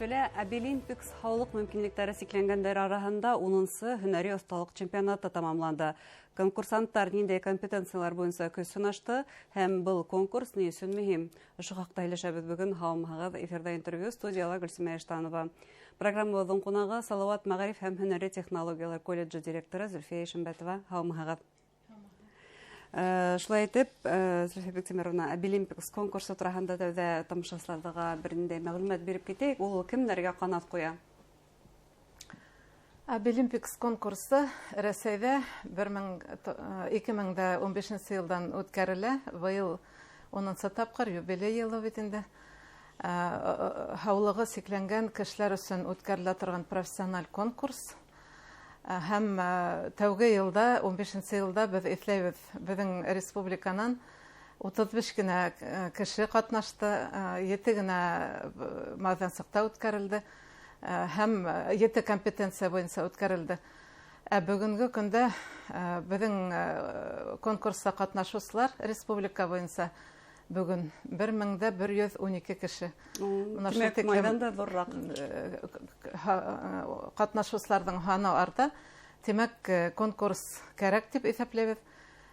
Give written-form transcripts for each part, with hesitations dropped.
Тәүлә Обилимпикс һаулык мөмкинлектәре сикләнгәндәр араһында 10-сы һөнәри осталык чемпионаты тамамланды. Конкурсанттар ниндәй компетенциялар буенча көч сынашты һәм был конкурс ни өчен мөһим? Ошо хакта һөйләшәбез бүген. Һаумыгыз, эфирда интервью, студияла Гөлсемә Эштанова. Программабызның кунагы Салават мәгариф һәм һөнәри технологиялар колледжы директоры Зөлфия Ишембәтова. Һаумыгыз. Шулай итеп, Зөлфия Бектимировна, Обилимпикс конкурсы турында да тамашачыларга бернинди мәгълүмат биреп китәйек. Ул кемнәргә канат куя? Обилимпикс конкурсы Рәсәйдә 2015 елдан үткәрелә. Быел 10-нчы тапкыр юбилей елы бит инде. Һаулыгы сикләнгән кешеләр өчен үткәрелә торган профессиональ конкурс. Һәм тәүге елда, 15 елда без эшләйбез. Безнең республиканан 35 кенә кеше катнашты, 7 генә мәйданчыкта үткәрелде. Һәм 7 компетенция буенча үткәрелде. Бүгенге көндә безнең конкурста катнашучылар республика буенча бүген 1112 кеше. Димәк, мәйданда зуррак. Катнашучыларның саны арта. Демәк, конкурс кирәк дип исәпләйбез.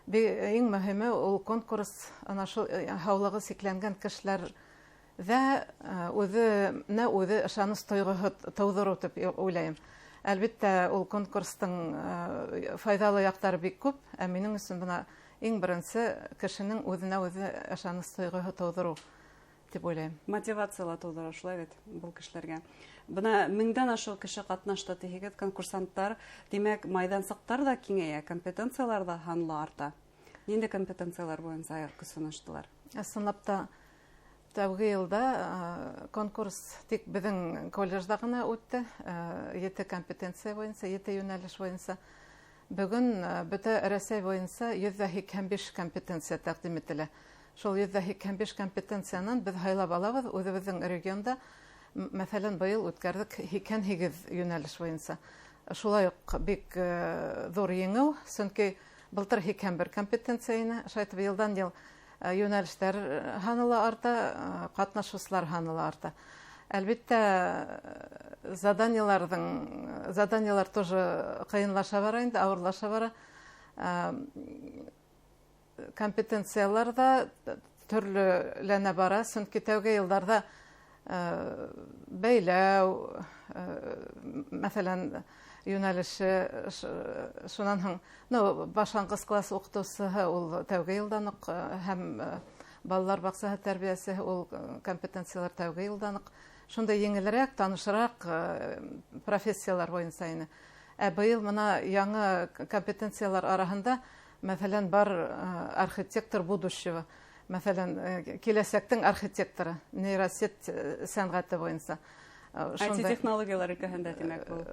Иң мөһиме ул конкурс ана шул һаулыгы сикләнгән кешеләр вә үзе ышаныч тойгыһы тудыру дип уйлыйм. Әлбәттә, ул конкурстың файдалы яктары бик күп, ә минем өчен бuna иң беренче кешенең үзенә-үзе ышаныч тойгыһы тудыру дип уйлыйм. Мотивациялы тудыру шулай бит бу кешеләргә. Бuna 1000-дан ашык кеше катнашты тигез конкурсанттар. Димәк, майданчыктар да киңәя, компетенциялар да ханлы арта. Нинди компетенциялар буенча кысыныштылар? Асынлап та тәүге елда конкурс тик безнең колледжда гына үтте. 7 компетенция буенча, 7 юнәлеш буенча. Бүген бөтә Рәсәй буенча 185 компетенция тәкъдим ителә. Шул 185 компетенциянан без һайлап алабыз үзебезнең регионда. Мәсәлән, быел үткәрдек 8 юнәлеш буенча. Шулай ук бик зур еңү, чөнки былтыр 1 компетенцияны, шайтып елдан ел юнәлештәр һаны арта, катнашучылар һаны арта. Әлбәттә, заданиялар тоже кыенлаша бара инде, авырлаша бара. Компетенциялар да төрлеләнә бара, чөнки тәүге елларда бәйләү, мәсәлән, юнәлеше шуннан һәм, башлангыч класс укытучысы ул тәүге елдан ук һәм балалар бакчасы тәрбиясе ул компетенциялар тәүге елдан ук. Шундай еңелрәк, танышрак профессиялар буенча ине. Быел моны яңа компетенциялар арасында, мәсәлән, бар архитектор будущего. Мәсәлән, киләчәктең архитекторы, нейросет сәнгате буенча. IT технологиялар өлкәһендә димәк бу.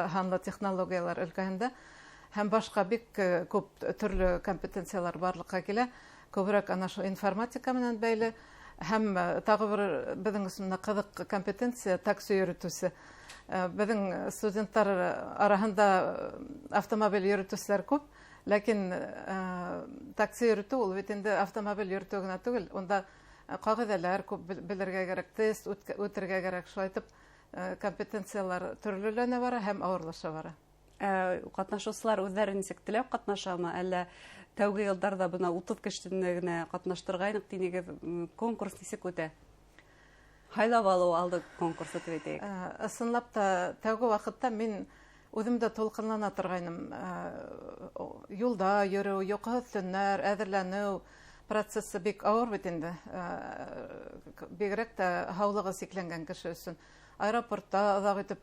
Ханлы технологиялар өлкәһендә һәм башка бик күп төрле компетенциялар барлыкка килә. Күбрәк ана шу информатика менән бәйле һәм тагы бер безнең өчен кызык компетенция такси йөртүсе. Безнең студентлар арасында автомобиль йөртүчеләр күп, ләкин такси йөртү ул бит инде автомобиль йөртү генә түгел, онда кагыйдәләр күп белергә кирәк, тест үтәргә кирәк, шулай итеп компетенциялар төрлеләнә бара һәм авырлаша бара. Катнашучылар үзләре ничек теләп катнашамы, әллә тәүге елларда буна 30 кешене генә катнаштыргайнык динегез, конкурс ничек үтә? Һайлап алу алды конкурсы дип әйтәйек. Ысынлап та тәүге вакытта мин үзем дә толкынлана торгайным. Юлда йөрү, йокы төннәр, әзерләнү процессы бик авыр бит инде. Бигрәк тә һаулыгы сикләнгән кеше өчен. Аэропортта озак итеп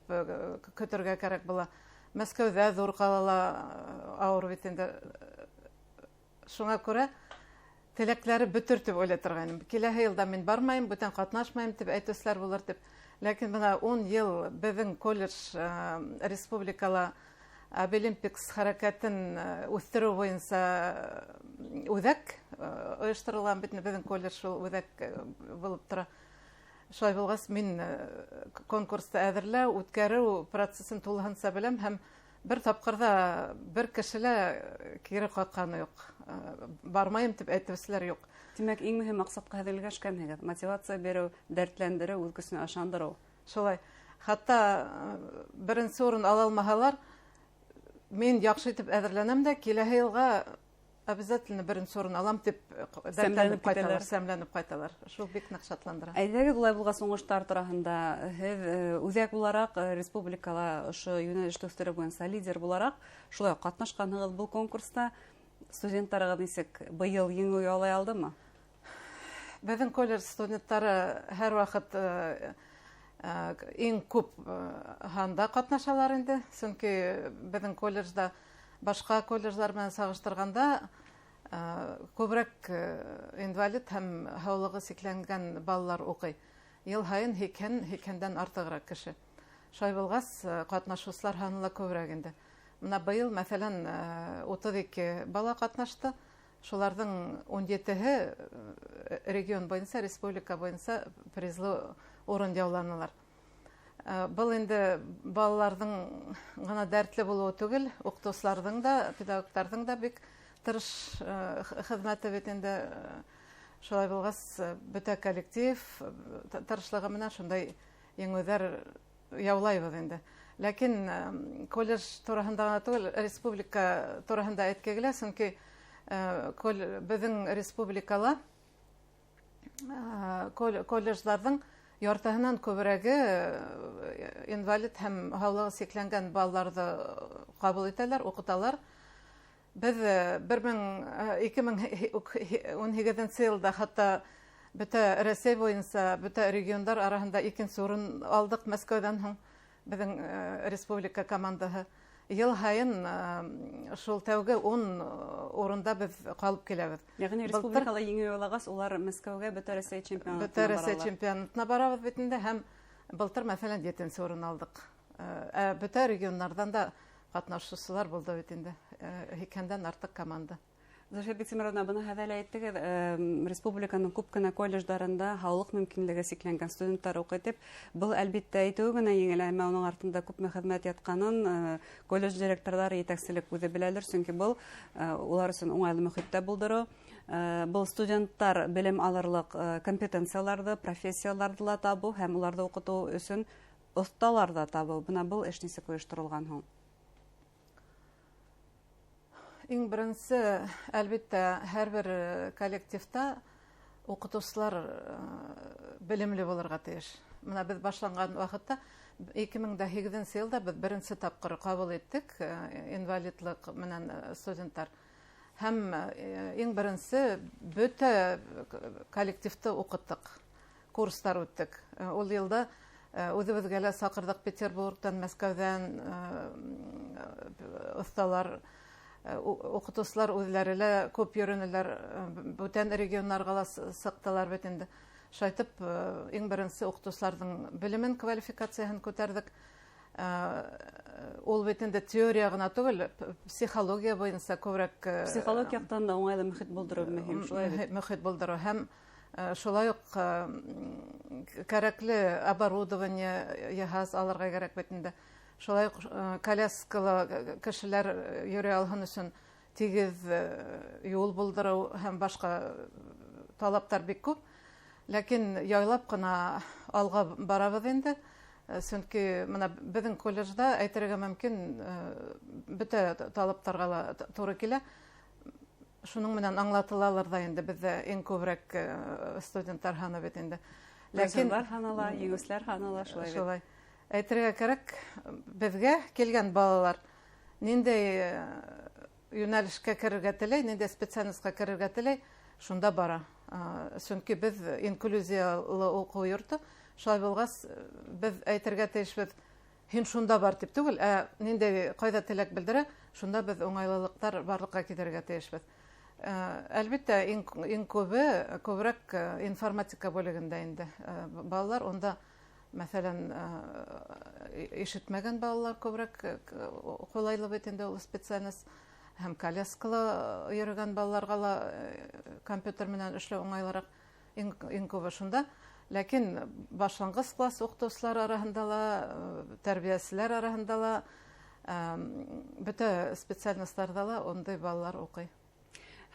көтәргә кирәк була. Мәскәүдә зур калала авыр бит инде. Шуңа күрә теләкләре бөтер дип уйлый торгайным. Киләһе елда мин бармайм, бүтән катнашмайм дип әйтүсләр булыр дип. Ләкин бына 10 ел безнең колледж республикала Обилимпикс хәрәкәтен үстерү буенча үзәк оештырылган бит безнең колледж шул үзәк булып тора. Шулай булгач, мин конкурста әзерләү, үткәрү процессын тулыһынча беләм һәм бер тапкырда бер кешелә кире какканы юк. Бармайым дип әйтүселәр юк. Димәк, иң мөһим максатка һәзерләшкәнһегез. Мотивация бирү, дәртләндерү, үз көченә ышандыру. Шулай. Хатта беренче урын ала алмаһалар, мин яхшы итеп әзерләнәм дә, киләһе елга обязательно беренче урын алам дип сәмләнеп кайталар. Шул бик нык шатландыра. Әйдәгез, улай булгас, уңыштар тураһында һез үзәк буларак, республикала ошо юнәлеш төстәре буенча лидер буларак, шулай катнашканыгыз бу конкурста студентларга нисек быел еңү яулай алдымы? Безнең колледж студентлары һәр вакыт иң күп ханда катнашалар инде. Чөнки безнең колледжда башка колледжлар белән сагыштырганда күбрәк инвалид һәм һаулыгы сикләнгән балалар укый. Ел һайын һикәндән артыграк кеше. Шулай булгас, катнашучылар һаны ла күбрәк инде. Менә быел, мәсәлән, 32 бала катнашты. Шуларның 17-һе регион буенча, республика буенча призлы урын яуланалар. Был инде балаларның гына дәртле булуы түгел, укытучыларның да, педагогтарның да бик тырыш хезмәте бит инде. Шулай булгас, бөтә коллектив тырышлыгы менән шундай еңүләр яулайбыз инде. Ләкин колледж тураһында гына түгел, республика тураһында әйткәгә килә, чөнки безнең республикала колледжларның яртыһынан күбрәге инвалид һәм һаулыгы сикләнгән балаларны кабул итәләр, укыталар. Без 2018 елда хатта бөтә Россия буенча, бөтә регионнар арасында икенче урын алдык Мәскәүдән һуң безнең республика командаһы. Ел һайын шул тәүге 10 урында без калып киләбез. Ягъни республикала еңү яулагас, улар Мәскәүгә бөтә Россия чемпионатына барабыз бит инде һәм былтыр мәсәлән 7нче урын алдык. Бөтә регионнардан да катнашучылар булды бит инде. Һикәндән артык команда. Зөһрә Биксемировна, быны хәбәр әйттегез, республиканың күп кенә колледжларында һаулык мөмкинлеге сикләнгән студентлар укый дип. Был әлбиттә әйтү генә еңел, әмма уның артында күпме хезмәт ятканын колледж директорлары, җитәкчелек үзе беләләр, чөнки был улар өчен уңайлы мөхиттә булдыру. Был студентлар белем алырлык компетенцияләрне, профессияләрне ла табу һәм уларны укыту өчен осталар да табу. Бына был эш нисек оештырылган һуң? Иң беренче, әлбиттә, һәрбер коллективта укытучылар белемле булырга тиеш. Менә без башланган вакытта 2008 елда без беренче тапкыр кабул иттек инвалидлык менән студентлар. Һәм иң беренче бөтә коллективты укыттык, курслар үттек. Ул елда үзебезгә лә сакырдык Петербургтан, Мәскәүдән осталар, укытучылар үзләре лә күп йөренеләр, бүтән регионнарга ла сыктылар бит инде. Шайтып, иң беренче укытучыларның белемен, квалификациясын күтәрдек. Ул бит инде теория гына түгел, психология буенча күбрәк. Психология яктан да уңайлы мөхит булдыру мөһим, шулай бит. Мөхит булдыру һәм шулай ук кәрәкле оборудование яһаз алырга кирәк бит инде. Шулай коляскалы кешеләр йөри алһын өчен тигез юл булдыру һәм башка талаптар бик күп. Ләкин яйлап кына алга барабыз инде. Чөнки менә безнең колледжда әйтергә мөмкин бөтә талаптарга ла туры килә. Шуның менән аңлатылалар да инде бездә иң күбрәк студентлар һаны бит инде. Ләкин һанала, еңүчләр һанала шулай. Әйтергә кирәк, безгә килгән балалар ниндәй юнәлешкә керергә теләй, ниндәй специальностька керергә теләй, шунда бара. Чөнки без инклюзиялы уку йорты, шулай булгас, без әйтергә тиешбез, һин шунда бар дип түгел, ниндәй кайда теләк белдерә, шунда без уңайлылыктар барлыкка китергә тиешбез. Әлбиттә, иң күбрәк информатика бүлегендә инде балалар, онда мәсәлән, ишетмәгән балалар күбрәк кулайлы бит инде ул специальность. Һәм коляскалы йөргән балаларга ла компьютер менән эшләү уңайлырак иң күбе шунда. Ләкин башлангыч класс укытучылар арасында ла, тәрбиячеләр арасында ла, бөтә специальностьларда ла ондай балалар укый.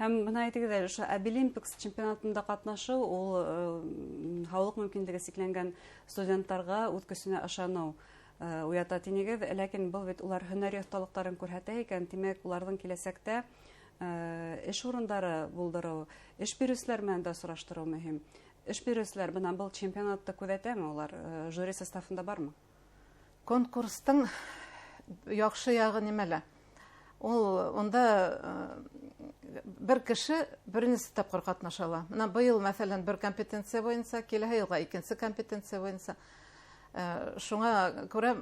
Һәм бына әйтегез әле, ошо Обилимпикс чемпионатында катнашуу ул һаулык мөмкинлеге сикләнгән студентларга үз көсенә ышану уята тинегез, ләкин был бит улар һөнәри осталыктарын күрһәтә икән, демәк уларның киләсәктә эш урындары булдыру, эш бирүчеләр менән дә сораштыру мөһим. Эш бирүчеләр бына был чемпионатты күзәтәме, улар жюри составында бармы? Конкурстың яхшы ягы нимәлә? Онда бер кеше беренче тапкыр катнаша ала. Менә быел, мәсәлән, бер компетенция буенча, киләһе елга икенче компетенция буенча. Шуңа күрә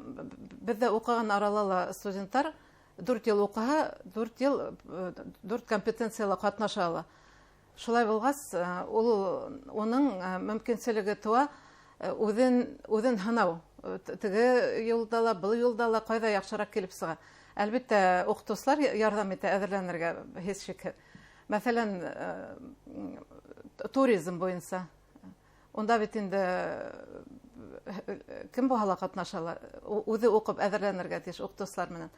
бездә укыган аралала студентлар 4 ел укыһа, 4 компетенциялы катнаша ала. Шулай булгас, уның мөмкинчелеге туа үҙен һынау. Теге юлда ла, был юлда ла кайда яхшырак килеп сыга. Әлбәттә, укытучылар ярдәм итә әҙерләнергә, һис шикһеҙ. Мәсәлән, туризм буйынса. Унда бит инде кем булһа ла катнаша ала, үҙе уҡып әҙерләнергә тейеш укытыусылар менән.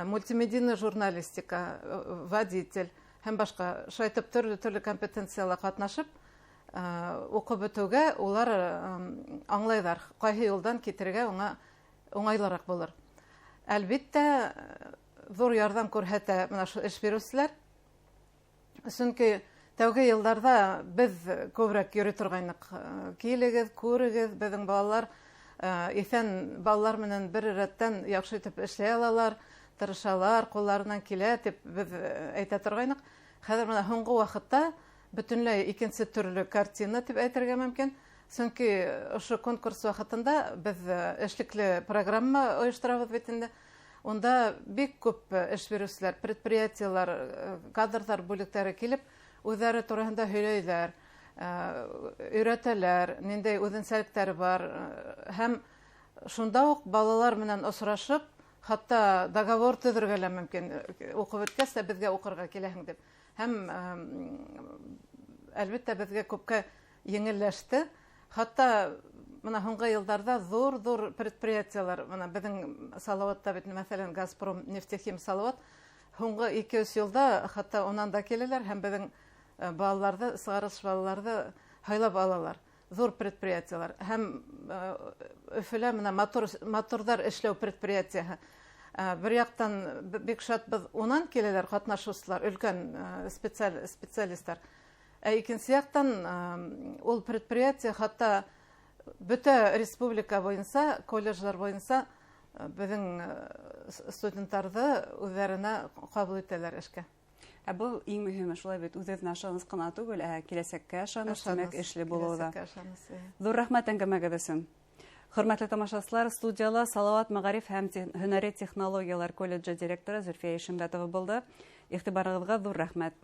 Мультимедийный журналистика, водитель һәм башҡа шайтып төрлө компетенциялар катнашып, уҡып бөтөүгә улар аңлайҙар, ҡайһы юлдан китергә уңайлыраҡ булыр. Әлбиттә, ҙур ярҙам күрһәтә менә шу эш бирүселәр. Сөнки тәүге йылдарҙа беҙ күберәк йөрөй торғайныҡ. Килегеҙ, күрегеҙ, беҙҙең балалар, иҫән балалар менән бер рәттән яҡшы итеп эшләй алалар, тырышалар, ҡулларынан килә, тип беҙ әйтә торғайныҡ. Хәҙер менә һуңғы ваҡытта бөтөнләй икенсе төрлө картина тип әйтергә мөмкин. Сөнки ошо конкурс ваҡытында беҙ эшлекле программа ойошторабыҙ бит инде. Унда бик күп эш бирүселәр, предприятиелар, кадрҙар бүлектәре килеп, үҙҙәре тураһында һөйләйҙәр, өйрәтәләр, ниндәй үҙенсәлектәре бар. Һәм шунда уҡ балалар менән осрашып, хатта договор төҙөргә лә мөмкин. Уҡып бөткәс тә беҙгә уҡырға киләһең дип. Һәм әлбиттә беҙгә күпкә еңелләште. Хатта мына һуңғы йылдарҙа ҙур предприятиелар, мына беҙҙең Салауатта бит, мәҫәлән, Газпром, Нефтехим, Салауат, һуңғы 2-3 йылда хатта унан да киләләр һәм беҙҙең балаларҙы, сығарыш балаларҙы һайлап алалар. Ҙур предприятиелар. Һәм Өфөлә мына моторҙар эшләү предприятияһы. Бер яҡтан бик шатбыҙ, унан киләләр ҡатнашыусылар, өлкән специалистар. Икенсе яҡтан ул предприятие хатта бөтә республика буйынса, колледжлар буйынса беҙҙең студенттарҙы үҙҙәренә ҡабул итәләр эшкә. Был иң мөһиме, шулай бит, үҙ-үҙенә ышаныс ҡына түгел, киләсәккә ышаныс, тимәк, эшле булыуҙа. Ҙур рәхмәт әңгәмәгеҙ өсөн. Хөрмәтле тамашасылар, студияла Салауат мәғариф һәм һөнәри технологиялар колледжы директоры Зөлфиә Ишембәтова булды. Иғтибарығыҙға ҙур рәхмәт.